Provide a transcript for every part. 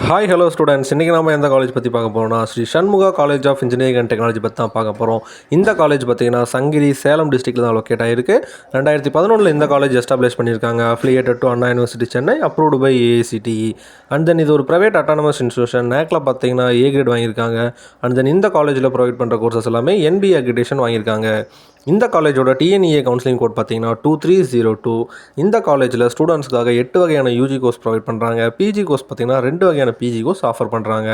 Hi hello students, இன்றைக்கி நம்ம எந்த காலேஜ் பற்றி பார்க்க போகிறோம்னா Sri Shanmugha college of engineering and technology பற்றி தான் பார்க்க போகிறோம். இந்த காலேஜ் பார்த்திங்கன்னா சங்கிரி சேலம் டிஸ்ட்ரிக்ட்டில் தான் லொக்கேட் ஆகிருக்கு. 2011 இந்த காலேஜ் எஸ்டாப்ளிஷ் பண்ணியிருக்காங்க. Affiliated to Anna university Chennai, approved by AICTE. And then இது ஒரு ப்ரைவேட் அட்டானமஸ் இன்ஸ்டியூஷன். நேக்கில் பார்த்தீங்கன்னா ஏ கிரேட் வாங்கியிருக்காங்க. அண்ட் தென் இந்த காலேஜில் ப்ரொவைட் பண்ணுற கோர்சஸ் எல்லாமே என்பிஏ அக்ரிடேஷன் வாங்கியிருக்காங்க. இந்த காலேஜோட டிஎன்இஏ கவுன்சிலிங் கோட் பார்த்தீங்கன்னா 2302. இந்த காலேஜில் ஸ்டூடெண்ட்ஸ்க்காக 8 வகையான யூஜி கோர்ஸ் ப்ரொவைட் பண்ணுறாங்க. பிஜி கோர்ஸ் பார்த்தீங்கன்னா 2 வகையான பிஜி கோர்ஸ் ஆஃபர் பண்ணுறாங்க.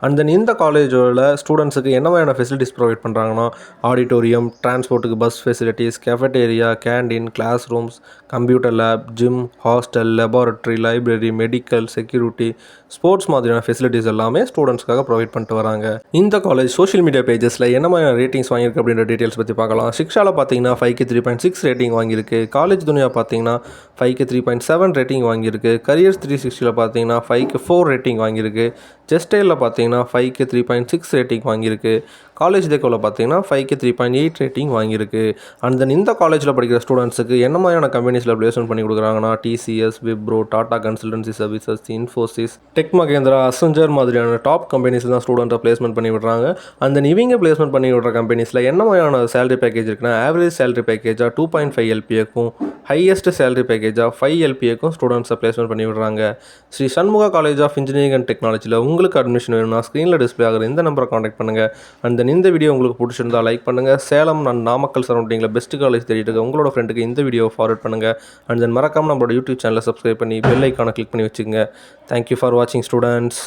அண்ட் தென் இந்த காலேஜோட ஸ்டூடெண்ட்ஸுக்கு என்ன வகையான ஃபெசிலிட்டிஸ் ப்ரொவைட் பண்ணுறாங்கன்னா ஆடிட்டோரியம், டிரான்ஸ்போர்ட்டுக்கு bus facilities, cafeteria, canteen, class rooms, computer lab, gym, hostel, laboratory, library, medical, security, sports மாதிரியான ஃபெசிலிட்டிஸ் எல்லாமே ஸ்டூடெண்ட்ஸ்க்காக ப்ரொவைட் பண்ணிட்டு வராங்க. இந்த காலேஜ் சோஷியல் மீடியா பேஜஸில் என்ன மாதிரியான ரேட்டிங்ஸ் வாங்கியிருக்கு அப்படின்ற டீட்டெயில்ஸ் பற்றி பார்க்கலாம். சிக்ஷாவில் பார்த்தீங்கன்னா 5க்கு 3.6 ரேட்டிங் வாங்கியிருக்கு. காலேஜ் துனியா பார்த்தீங்கன்னா 5க்கு 3.7 ரேட்டிங் வாங்கியிருக்கு. கரியர்ஸ் 360ல் பார்த்தீங்கன்னா 5க்கு 4 ரேட்டிங் வாங்கியிருக்கு. ஜெஸ்டைலில் பார்த்தீங்கன்னா 5க்கு 3.6 ரேட்டிங் வாங்கியிருக்கு. காலேஜ் டெக்கோவில் பார்த்தீங்கன்னா 5க்கு 3.8 ரேட்டிங் வாங்கியிருக்கு. அண்ட் தென் இந்த காலேஜில் படிக்கிற ஸ்டூடெண்ட்ஸுக்கு என்ன மாதிரியான கம்பெனிஸில் பிளேஸ்மெண்ட் பண்ணி கொடுக்குறாங்கன்னா TCS, Wipro, Tata consultancy services, Infosys, tech Mahindra, Accenture மாதிரியான டாப் கம்பெனிஸில் தான் ஸ்டூடெண்ட்டை பிளேஸ்மெண்ட் பண்ணி விடுறாங்க. அண்ட் தென் இவங்க பிளேஸ்மெண்ட் பண்ணி விடுற கம்பெனிஸில் என்ன மாதிரியான சேலரி பேக்கேஜ் இருக்குன்னா ஆவரேஜ் சேலரி பேக்கேஜாக 2.5 LPAக்கும் ஹையஸ்ட் சேலரி பேக்கேஜாக 5 LPAக்கும் ஸ்டூடெண்ட்ஸை பிளேஸ்மெண்ட் பண்ணி விடுறாங்க. Sri Shanmugha college of engineering and டெக்னாலஜியில் உங்களுக்கு அட்மிஷன் வேணும்னா ஸ்க்ரீனில் டிஸ்பிளே ஆகிற இந்த நம்பரை காண்டாக்ட் பண்ணுங்கள். அண்ட் தென் இந்த வீடியோ உங்களுக்கு பிடிச்சிருந்தா லைக் பண்ணுங்கள். சேலம் அண்ட் நாமக்கல் சரௌண்டிங்கில் பெஸ்ட் காலேஜ் தேடிட்டு உங்களோட ஃப்ரெண்டுக்கு இந்த வீடியோ ஃபார்வர்ட் பண்ணுங்கள். அண்ட் தென் மறக்காமல் நம்மளோட யூடியூப் சேனலை சப்ஸ்கிரைப் பண்ணி பெல் ஐக்கானை கிளிக் பண்ணி வச்சுக்கோங்க. தேங்க்யூ ஃபார் வாட்சிங் ஸ்டூடெண்ட்ஸ்.